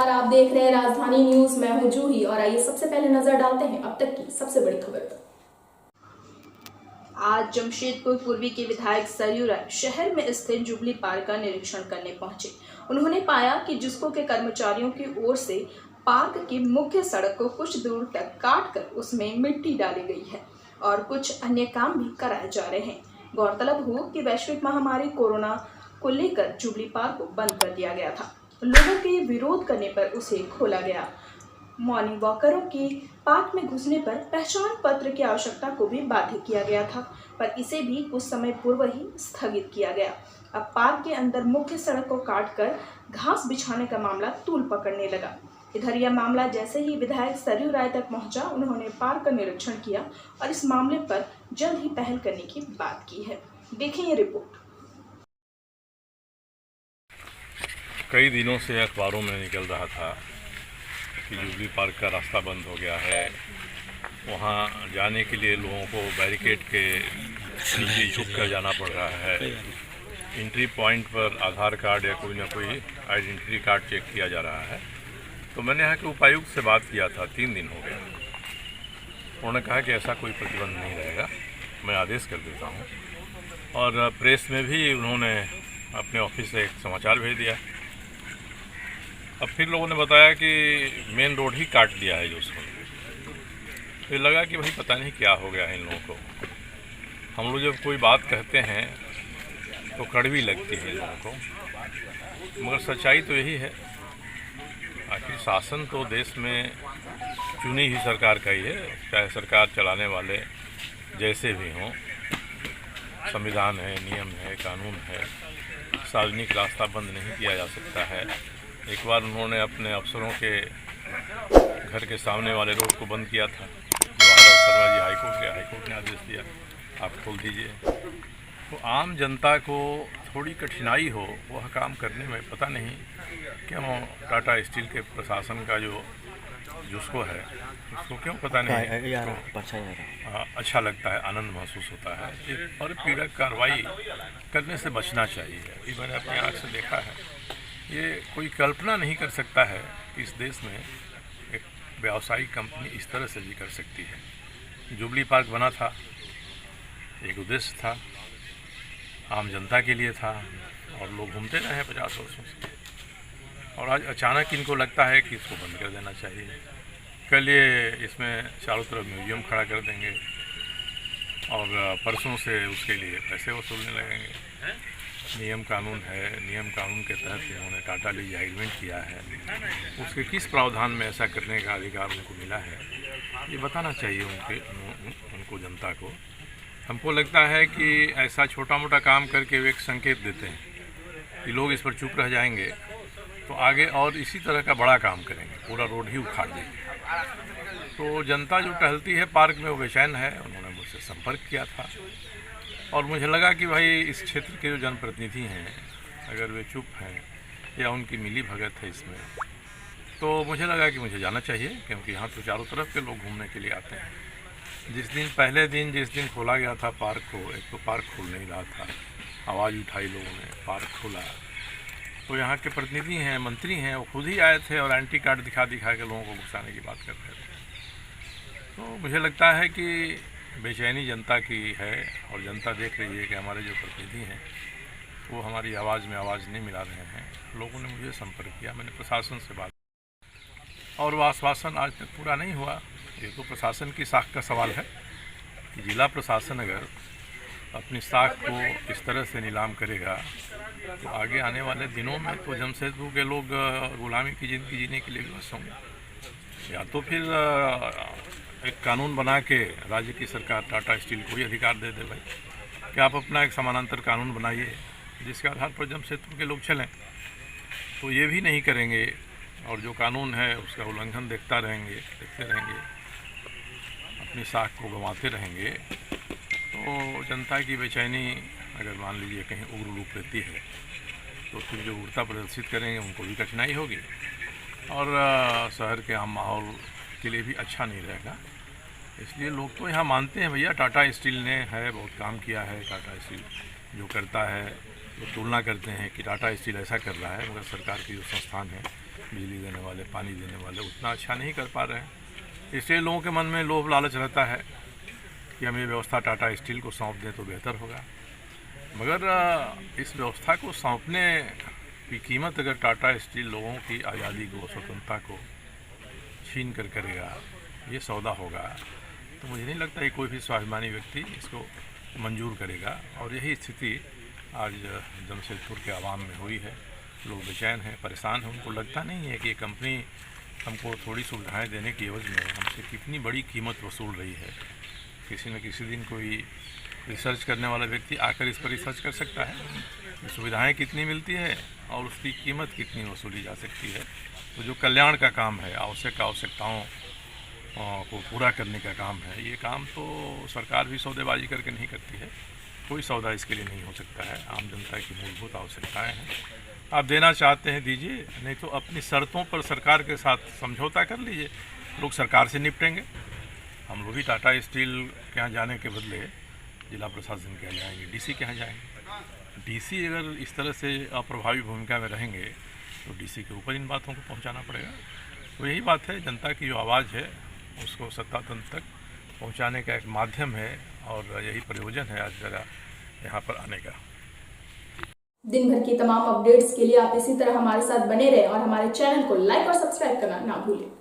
नमस्कार, आप देख रहे हैं राजधानी न्यूज। मैं हूं जूही और आइए सबसे पहले नजर डालते हैं अब तक की सबसे बड़ी खबर पर। आज जमशेदपुर पूर्वी के विधायक सरयू राय शहर में स्थित जुबली पार्क का निरीक्षण करने पहुंचे। उन्होंने पाया कि जिसको के कर्मचारियों की ओर से पार्क की मुख्य सड़क को कुछ दूर तक काट कर उसमें मिट्टी डाली गई है और कुछ अन्य काम भी कराए जा रहे हैं। गौरतलब हो कि वैश्विक महामारी कोरोना को लेकर जुबली पार्क को बंद कर दिया गया था। लोगों के विरोध करने पर उसे खोला गया। मॉर्निंग वॉकरों की पार्क में घुसने पर पहचान पत्र की आवश्यकता को भी बाध्य किया गया था, पर इसे भी कुछ समय पूर्व ही स्थगित किया गया। अब पार्क के अंदर मुख्य सड़क को काटकर घास बिछाने का मामला तूल पकड़ने लगा। इधर यह मामला जैसे ही विधायक सरयू राय तक पहुंचा, उन्होंने पार्क का निरीक्षण किया और इस मामले पर जल्द ही पहल करने की बात की है। देखें ये रिपोर्ट। कई दिनों से अखबारों में निकल रहा था कि जुबली पार्क का रास्ता बंद हो गया है। वहाँ जाने के लिए लोगों को बैरिकेड के नीचे झुक कर जाना पड़ रहा है। एंट्री पॉइंट पर आधार कार्ड या कोई ना कोई आइडेंटिटी कार्ड चेक किया जा रहा है। तो मैंने यहाँ के उपायुक्त से बात किया था, 3 दिन हो गए। उन्होंने कहा कि ऐसा कोई प्रतिबंध नहीं रहेगा, मैं आदेश कर देता हूँ। और प्रेस में भी उन्होंने अपने ऑफिस से एक समाचार भेज दिया। अब फिर लोगों ने बताया कि मेन रोड ही काट दिया है जो उसको। फिर लगा कि भाई पता नहीं क्या हो गया है इन लोगों को। हम लोग जब कोई बात कहते हैं तो कड़वी लगती है इन लोगों को, मगर सच्चाई तो यही है। आखिर शासन तो देश में चुनी ही सरकार का ही है, चाहे सरकार चलाने वाले जैसे भी हों। संविधान है, नियम है, कानून है। सार्वजनिक रास्ता बंद नहीं किया जा सकता है। एक बार उन्होंने अपने अफसरों के घर के सामने वाले रोड को बंद किया था। जवाहरलाल शर्मा जी हाईकोर्ट ने आदेश दिया आप खोल दीजिए। तो आम जनता को थोड़ी कठिनाई हो वह काम करने में, पता नहीं क्यों टाटा स्टील के प्रशासन का जो जिसको है उसको क्यों पता नहीं अच्छा लगता है, आनंद महसूस होता है। एक और पीड़क कार्रवाई करने से बचना चाहिए। ये मैंने अपनी आँख से देखा है। ये कोई कल्पना नहीं कर सकता है कि इस देश में एक व्यावसायिक कंपनी इस तरह से भी कर सकती है। जुबली पार्क बना था, एक उद्देश्य था, आम जनता के लिए था और लोग घूमते रहे 50 वर्षों से। और आज अचानक इनको लगता है कि इसको बंद कर देना चाहिए। कल ये इसमें चारों तरफ म्यूजियम खड़ा कर देंगे और परसों से उसके लिए पैसे वसूलने लगेंगे। नियम कानून है, नियम कानून के तहत उन्होंने टाटा लीज एग्रीमेंट किया है। उसके किस प्रावधान में ऐसा करने का अधिकार उनको मिला है, ये बताना चाहिए उनको जनता को। हमको लगता है कि ऐसा छोटा मोटा काम करके वे एक संकेत देते हैं कि लोग इस पर चुप रह जाएंगे तो आगे और इसी तरह का बड़ा काम करेंगे, पूरा रोड ही उखाड़ देंगे। तो जनता जो टहलती है पार्क में वो बेचैन है। उन्होंने मुझसे संपर्क किया था और मुझे लगा कि भाई इस क्षेत्र के जो जनप्रतिनिधि हैं, अगर वे चुप हैं या उनकी मिली भगत है इसमें, तो मुझे लगा कि मुझे जाना चाहिए, क्योंकि यहाँ तो चारों तरफ के लोग घूमने के लिए आते हैं। जिस दिन खोला गया था पार्क को, एक तो पार्क खोल नहीं रहा था, आवाज़ उठाई लोगों ने, पार्क खोला तो यहाँ के प्रतिनिधि हैं, मंत्री हैं, वो खुद ही आए थे और एंटी कार्ड दिखा के लोगों को घुसाने की बात कर रहे थे। तो मुझे लगता है कि बेचैनी जनता की है और जनता देख रही है कि हमारे जो प्रतिनिधि हैं वो हमारी आवाज़ में आवाज़ नहीं मिला रहे हैं। लोगों ने मुझे संपर्क किया, मैंने प्रशासन से बात और वो आश्वासन आज तक पूरा नहीं हुआ। ये तो प्रशासन की साख का सवाल है कि जिला प्रशासन अगर अपनी साख को इस तरह से नीलाम करेगा तो आगे आने वाले दिनों में तो जमशेदपुर के लोग गुलामी की ज़िंदगी जीने के लिए विवश होंगे। या तो फिर एक कानून बना के राज्य की सरकार टाटा स्टील को ही अधिकार दे दे भाई कि आप अपना एक समानांतर कानून बनाइए जिसके आधार पर जमशेदपुर के लोग चलें। तो ये भी नहीं करेंगे और जो कानून है उसका उल्लंघन देखते रहेंगे, अपनी साख को गंवाते रहेंगे। तो जनता की बेचैनी अगर मान लीजिए कहीं उग्र रूप लेती है तो फिर जो उग्रता प्रदर्शित करेंगे उनको भी कठिनाई होगी और शहर के आम माहौल के लिए भी अच्छा नहीं रहेगा। इसलिए लोग तो यहाँ मानते हैं भैया टाटा स्टील ने है बहुत काम किया है। टाटा स्टील जो करता है वो तुलना करते हैं कि टाटा स्टील ऐसा कर रहा है, मगर सरकार की जो संस्थान है बिजली देने वाले, पानी देने वाले उतना अच्छा नहीं कर पा रहे हैं। इसलिए लोगों के मन में लोभ लालच रहता है कि हम ये व्यवस्था टाटा स्टील को सौंप दें तो बेहतर होगा। मगर इस व्यवस्था को सौंपने की कीमत अगर टाटा स्टील लोगों की आज़ादी को, स्वतंत्रता को छीन कर करेगा, ये सौदा होगा, तो मुझे नहीं लगता कि कोई भी स्वाभिमानी व्यक्ति इसको मंजूर करेगा। और यही स्थिति आज जमशेदपुर के आवाम में हुई है। लोग बेचैन हैं, परेशान हैं। उनको लगता नहीं है कि ये कंपनी हमको थोड़ी सुविधाएं देने की एवज में हमसे कितनी बड़ी कीमत वसूल रही है। किसी न किसी दिन कोई रिसर्च करने वाला व्यक्ति आकर इस पर रिसर्च कर सकता है, सुविधाएं कितनी मिलती है और उसकी कीमत कितनी वसूली जा सकती है। तो जो कल्याण का काम है, आवश्यकताओं को पूरा करने का काम है, ये काम तो सरकार भी सौदेबाजी करके नहीं करती है। कोई सौदा इसके लिए नहीं हो सकता है। आम जनता की मूलभूत आवश्यकताएं हैं, आप देना चाहते हैं दीजिए, नहीं तो अपनी शर्तों पर सरकार के साथ समझौता कर लीजिए। लोग सरकार से निपटेंगे। हम लोग भी टाटा स्टील के यहाँ जाने के बदले जिला प्रशासन के यहाँ जाएंगे, डीसी के यहाँ जाएंगे। डीसी अगर इस तरह से अप्रभावी भूमिका में रहेंगे तो डीसी के ऊपर इन बातों को पहुँचाना पड़ेगा। तो यही बात है, जनता की जो आवाज़ है उसको सत्ता तंत्र तक पहुँचाने का एक माध्यम है और यही प्रयोजन है आज जरा यहाँ पर आने का। दिन भर की तमाम अपडेट्स के लिए आप इसी तरह हमारे साथ बने रहें और हमारे चैनल को लाइक और सब्सक्राइब करना ना भूलें।